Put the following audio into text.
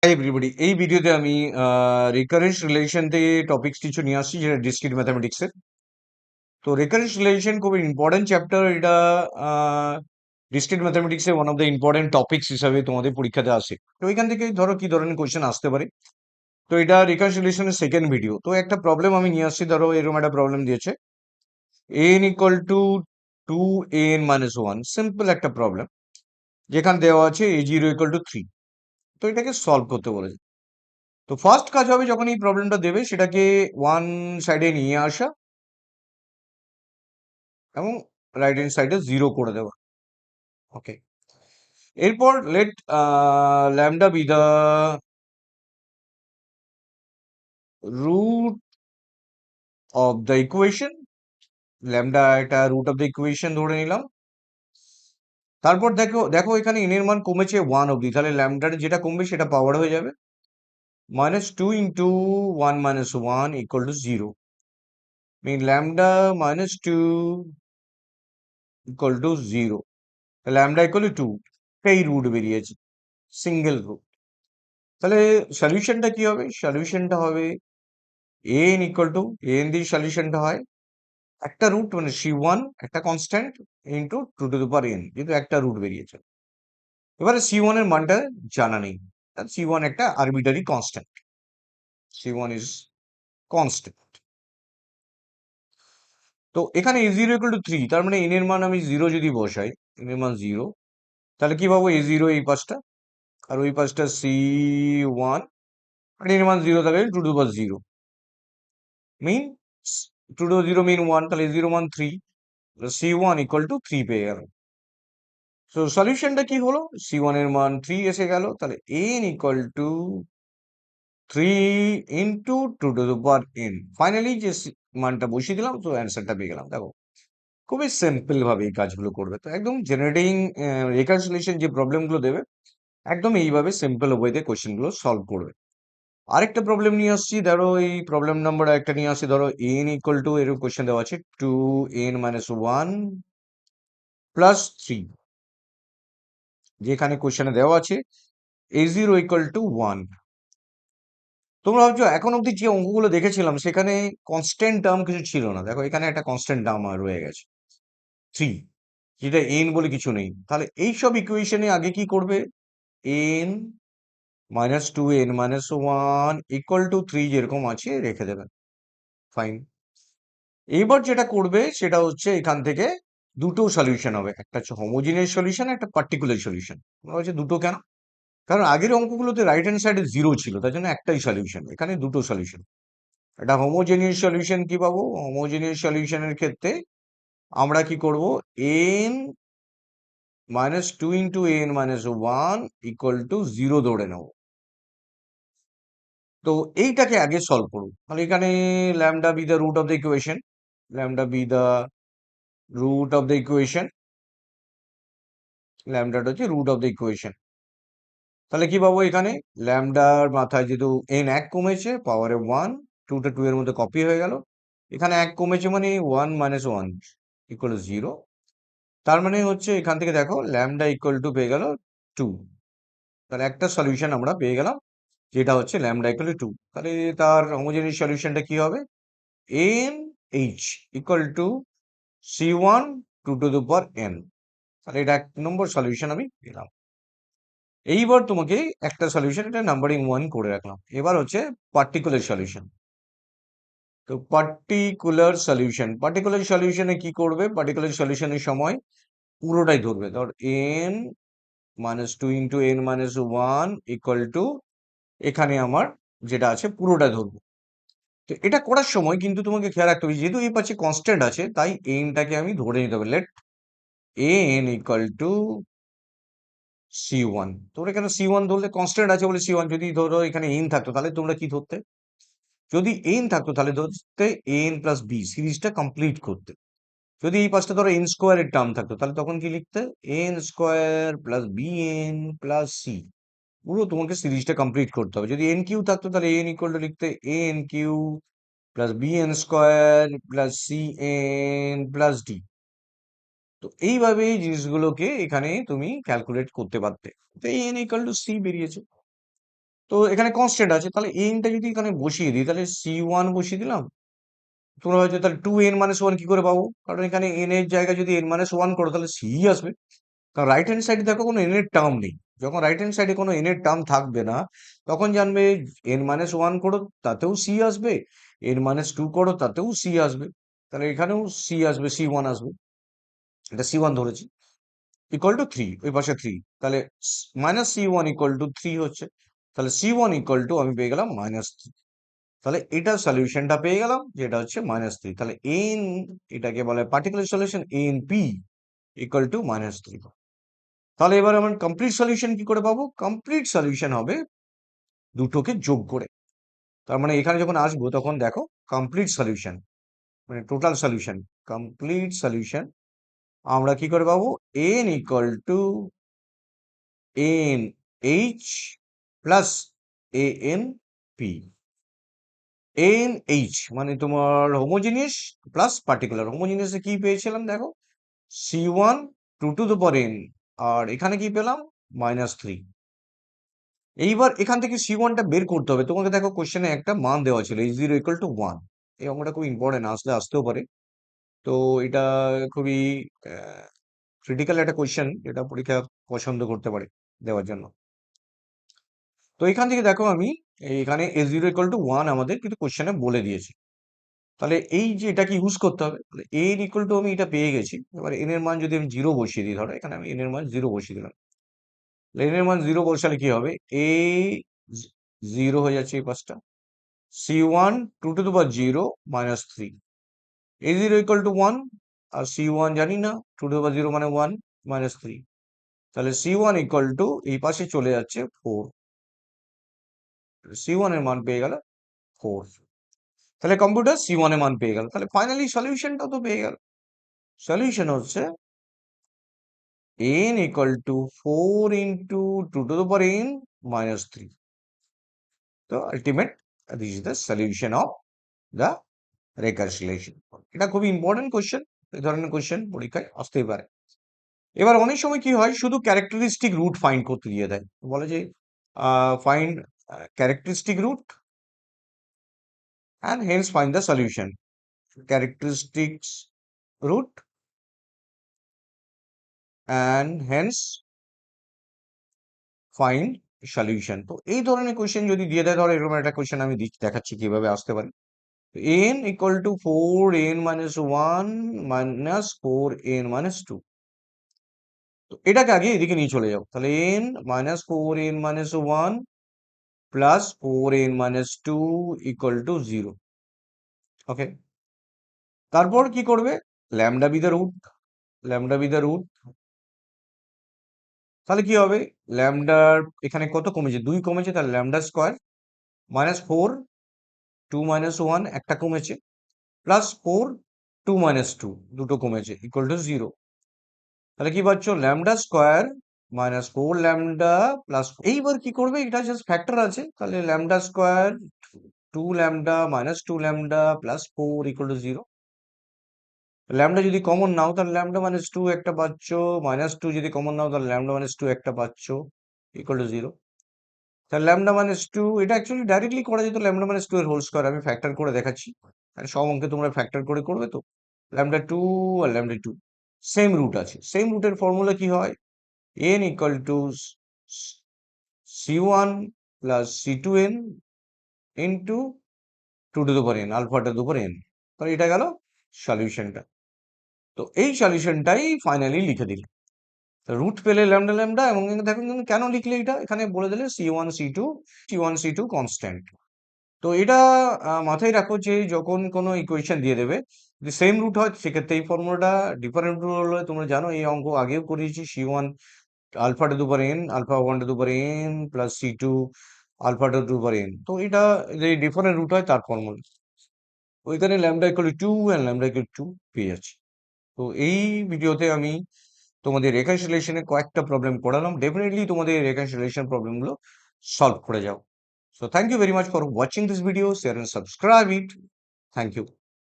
Hi everybody, এই ভিডিওতে আমি রিকারেন্স রিলেশন থেকে টপিকস কিছু নিয়ে আসছি যেটা ডিসক্রিট ম্যাথামেটিক্সের। তো রিকারেন্স রিলেশন খুব ইম্পর্টেন্ট চ্যাপ্টার। এটা ডিসক্রিট ম্যাথামেটিক্সের one of the important topics হিসাবে তোমাদের পরীক্ষাতে আসে। তো এখান থেকে ধরো কি ধরনের কোয়েশ্চেন আসতে পারে। তো এটা রিকারেন্স রিলেশনের সেকেন্ড ভিডিও। তো একটা প্রবলেম আমি নিয়ে আসছি, ধরো এরকম একটা প্রবলেম দিয়েছে n equal two 2n-1, simple একটা প্রবলেম যেখানে দেওয়া আছে a0 ইকুয়াল টু 3। তো এটাকে সলভ করতে বলেছে। তো ফার্স্ট কাজ হবে যখন এই প্রবলেমটা দেবে সেটাকে ওয়ান সাইডে নিয়ে আসা এবং রাইট হ্যান্ড সাইডে জিরো করে দেওয়া। ওকে, এরপর let lambda be the root of the equation. Lambda এটা রুট অফ দ্য ইকুয়েশন ধরে নিলাম। তারপর দেখো দেখো এখানে n এর মান কমেছে 1 অবধি, তাহলে ল্যামডার যেটা কমবে সেটা পাওয়ার হয়ে যাবে -2 into 1 - 1 equal to 0। Mean lambda -2 equal to 0, lambda equal to 2। এই রুট বেরিয়েছে, সিঙ্গেল রুট। তাহলে সলিউশনটা কি হবে? সলিউশনটা হবে an ইকুয়াল টু, an দিয়ে সলিউশনটা হয় একটা রুট মানে c1 একটা কনস্ট্যান্ট ইন্টু 2n, যেহেতু একটা রুট বেরিয়েছে। এবারে c1 এর মানটা জানা নেই, c1 একটা arbitrary constant, c1 is constant. তো এখানে a0 ইকুয়াল টু 3, তার মানে n এর মান আমি 0 যদি বসাই, n এর মান 0, তাহলে কি পাবো? a0 এই পাশটা, আর ওই পাশটা c1, আর n এর মান 0 থাকলে 2 to the power 0 mean 2 two 0 মিন 1, তাহলে a0 মান 3, c1 ইকুয়াল টু 3 পেয়ে গেল। সো সলিউশনটা কি হলো? c1 এর মান 3 এসে গেল, তাহলে n equal two 3 into 2 to the power n। Finally যে মানটা বসিয়ে দিলাম, তো অ্যান্সারটা পেয়ে গেলাম। দেখো খুবই সিম্পল ভাবে এই কাজগুলো করবে। তো একদম জেনারেটিং রিকনসিলিয়েশন যে প্রবলেমগুলো দেবে একদম এইভাবে সিম্পল ওয়েতে কোশ্চেন গুলো সলভ করবে। আরেকটা প্রবলেম নিয়ে আসছি, ধরো এই প্রবলেম নাম্বার একটা নিয়ে আসছি। ধরো n ইকুয়াল টু, এরকম কোশ্চেন দেওয়া আছে 2n-1 প্লাস 3, যেখানে কোশ্চেনে দেওয়া আছে a0 ইকুয়াল টু 1। তোমরা ভাবছো এখন অব্দি যে অঙ্কগুলো দেখেছিলাম সেখানে কনস্ট্যান্ট টার্ম কিছু ছিল না, দেখো এখানে একটা কনস্ট্যান্ট টার্ম রয়ে গেছে 3, যেটা n বলে কিছু নেই। তাহলে এইসব ইকুয়েশনে আগে কি করবে? n -2n-1 ইকুয়াল টু 3 যেরকম আছে রেখে দেবেন। ফাইন। এইবার যেটা করবে সেটা হচ্ছে এখান থেকে দুটো সলিউশন হবে, একটা হচ্ছে হোমোজিনিয়াস সলিউশন, একটা পার্টিকুলার সলিউশন। হচ্ছে দুটো কেন? কারণ আগের অঙ্কগুলোতে রাইট হ্যান্ড সাইডে জিরো ছিল, তার জন্য একটাই সলিউশন, এখানে দুটো সলিউশন। একটা হোমোজেনিয়াস সলিউশন কি পাবো? হোমোজেনিয়াস সলিউশনের ক্ষেত্রে আমরা কি করব? n -2 into n-1 equal to 0 ধরে নেব। তো এইটাকে আগে সলভ করব। তাহলে এখানে lambda be the root of the equation, lambda be the root of the equation, ল্যামডাটা হচ্ছে রুট অফ দ্য ইকুয়েশন। তাহলে কি পাবো? এখানে ল্যামডার মাথায় যেহেতু n এক কমেছে, পাওয়ারে 1, 2টা 2 এর মধ্যে কপি হয়ে গেল। এখানে এক কমেছে মানে 1 - 1 ইকুয়াল টু 0। তার মানে হচ্ছে এখান থেকে দেখো ল্যামডা ইকুয়াল টু পেয়ে গেল 2। তাহলে একটা সলিউশন আমরা পেয়ে গেলাম, যেটা হচ্ছে ল্যামডা ইকুয়াল টু 2। তাহলে তার হোমোজেনিয়াস সলিউশনটা কি হবে? n h equal to c1 2 to the power n। তাহলে এটা 1 নম্বর সলিউশন আমি পেলাম। এইবার তোমাকে একটা সলিউশন, এটা নাম্বারিং 1 করে রাখলাম। এবার হচ্ছে পার্টিকুলার সলিউশন। তো পার্টিকুলার সলিউশনে কি করবে? পার্টিকুলার সলিউশনের সময় পুরোটাই ধরবে। ধর n -2 into n-1 equal to, এখানে আমার যেটা আছে পুরোটা ধরবো। তো এটা করার সময় কিন্তু তোমাকে খেয়াল রাখতে হবে, যেহেতু এই পাশে কনস্ট্যান্ট আছে তাই nটাকে আমি ধরে নিতে হবে। Let n equal to c1। তোমরা এখানে c1 ধরলে, কনস্ট্যান্ট আছে বলে c1। যদি ধরো এখানে n থাকতো তাহলে তোমরা কি ধরতে? যদি n থাকতো তাহলে ধরতে n প্লাস b, সিরিজটা কমপ্লিট করতে। যদি এই পাশটা ধরো n স্কোয়ারের টার্ম থাকতো তাহলে তখন কি লিখতে? n square plus bn plus c। পুরো তোমাকে সিরিজটা কমপ্লিট করতে হবে। যদি n কিউ থাকতো তাহলে n ইকুয়াল টু লিখতে n q plus bn square plus cn plus d। তো এইভাবে এই জিনিসগুলোকে এখানে তুমি ক্যালকুলেট করতে পারতে। তো n ইকুয়াল টু c বেরিয়েছে। তো এখানে কনস্ট্যান্ট আছে, তাহলে এনটা যদি এখানে বসিয়ে দিই তাহলে c1 বসিয়ে দিলাম। তোমরা হয়তো তাহলে 2n-1 কি করে পাবো? কারণ এখানে n এর জায়গায় যদি n-1 করো তাহলে c আসবে। কারণ রাইট হ্যান্ড সাইডে দেখো কোনো n এর টার্ম নেই। যখন রাইট হ্যান্ড সাইডে কোনো n এর টার্ম থাকবে না, তখন জানবে n-1 করো তাতেও c আসবে, n-2 করো তাতেও c আসবে। তাহলে এখানেও c আসবে, c1 আসবে। এটা c1 ধরেছি। ইকুয়াল টু 3, ওই পাশে 3। তাহলে -c1 ইকুয়াল টু 3 হচ্ছে। তাহলে c1 ইকুয়াল টু আমি পেয়ে গেলাম -3। তাহলে এটার সলিউশনটা পেয়ে গেলাম, যেটা হচ্ছে -3। তাহলে n, এটাকে বলে particular solution, np equal to -3। তাহলে এবার আমার কমপ্লিট সলিউশন কি করে পাবো? কমপ্লিট সলিউশন হবে দুটোকে যোগ করে। তার মানে এখানে যখন আসবো তখন দেখো কমপ্লিট সলিউশন মানে টোটাল সলিউশন, কমপ্লিট সলিউশন আমরা কি করে পাবো? n equal two n h plus an p। n h মানে তোমার হোমোজিনিয়াস প্লাস পার্টিকুলার। হোমোজিনিয়াসে কি পেয়েছিলাম দেখো, c1 2 to the power n, আর এখানে কি পেলাম? -3। এইবার এখান থেকে c1 টা বের করতে হবে। তোমাকে দেখো কোশ্চেনে একটা মান দেওয়া ছিল h0 ইকুয়াল টু 1। এই অঙ্কটা খুব ইম্পর্টেন্ট, আসতেও পারে। তো এটা খুবই ক্রিটিক্যাল একটা কোশ্চেন, যেটা পরীক্ষা পছন্দ করতে পারে দেওয়ার জন্য। তো এখান থেকে দেখো আমি এখানে h0 ইকুয়াল টু 1 আমাদের কিন্তু কোশ্চেনে বলে দিয়েছি। তাহলে এই যে এটাকে ইউজ করতে হবে, তাহলে n ইকুয়াল টু আমি এটা পেয়ে গেছি। এবার n এর মান যদি আমি 0 বসিয়ে দিই, ধরো এখানে আমি n এর মান 0 বসিয়ে দিলাম। n এর মান 0 বসালে কি হবে? a 0 হয়ে যাচ্ছে এই পাশটা, c1 2 to the power 0 -3, a0 equal to 1, আর c1 জানি না, 2 টু the power 0 মানে 1 -3। তাহলে c1 ইকুয়াল টু এই পাশে চলে যাচ্ছে 4, c1 এর মান পেয়ে গেল 4। তাহলে কম্পিউটার c1 এর মান পেয়ে গেল। তাহলে ফাইনালি সলিউশনটা তো পেয়ে গেল। সলিউশন হচ্ছে n equal to 4 into 2 to the power n -3. So ultimate, this is the solution of the reconciliation. এটা খুবই ইম্পর্টেন্ট কোশ্চেন, এই ধরনের কোশ্চেন পরীক্ষায় আসতেই পারে। এবার অনেক সময় কি হয়, শুধু ক্যারেক্টারিস্টিক রুট ফাইন্ড করতে দিয়ে দেয়, বলে যে find characteristic root and hence find the solution. Characteristics root and hence find solution. তো এই ধরনের কোশ্চেন যদি দিয়ে দেয়, ধরো এরকম একটা কোশ্চেন আমি দেখাচ্ছি কিভাবে আসতে পারে। n equal to 4n minus 1 minus 4n minus 2। তো এটাকে আগে এদিকে নিয়ে চলে যাও, তাহলে n minus 4n minus 1 plus 4n minus 2 equal to 0। ওকে, তারপর কি করবে? Lambda be the root, lambda be the root. তাহলে কি হবে? ল্যামডার এখানে কত কমেছে? 2 কমেছে, তাহলে ল্যামডা স্কোয়ার -4 2 -1 একটা কমেছে, প্লাস 4 2 -2 দুটো কমেছে, ইকুয়াল টু 0। তাহলে কি পাচ্ছ? Lambda square -4 lambda plus. এইবার কি করবে? এটা জাস্ট ফ্যাক্টর আছে, তাহলে lambda square 2 lambda -2 lambda plus 4 equal to 0। Lambda যদি কমন নাও তাহলে ল্যামডা -2 একটা পাচ্ছ, -2 যদি কমন নাও তাহলে ল্যামডা -2 একটা পাচ্ছ, ইকুয়াল টু 0। তাহলে ল্যামডা -2 এটা অ্যাকচুয়ালি ডাইরেক্টলি করা যেত, ল্যামডা -2 এর হোল স্কোয়ার। আমি ফ্যাক্টর করে দেখাচ্ছি, আর সব অঙ্কে তোমরা ফ্যাক্টর করে করবে তো। ল্যামডা 2 আর ল্যামডা 2 সেম রুট আছে, সেম রুটের ফর্মুলা কি হয়? n equal to c1 plus c2n into 2 to the power n, alpha to the power n। তাহলে এটা গেল সলিউশনটা। তো এই সলিউশনটাই ফাইনালি লিখে দিলে রুট পেলে ল্যামডা ল্যামডা, এবং দেখুন কেন লিখলে এটা, এখানে বলে দিলে c1 c2 কনস্ট্যান্ট। তো এটা মাথায় রাখো যে যখন কোনো ইকুয়েশন দিয়ে দেবে, যদি সেম রুট হয় সেক্ষেত্রে এই ফর্মুলাটা, ডিফারেন্ট রুট হলে তোমরা জানো এই অঙ্ক আগেও করিয়েছি, c1 alpha to the power n, alpha 1 to the power n plus c2 alpha to the power n। তো এটা যে ডিফারেন্ট রুট হয় তার ফর্মুলা, ওইখানে lambda equal to 2 and lambda equal to 2 পেয়ে যাচ্ছি। তো এই ভিডিওতে আমি তোমাদের রেকনসিলিয়েশনে কয়েকটা প্রবলেম করালাম। ডেফিনেটলি তোমাদের রেকনসিলিয়েশন প্রবলেমগুলো সলভ করে যাও। So thank you very much for watching this video. Share and subscribe it. Thank you.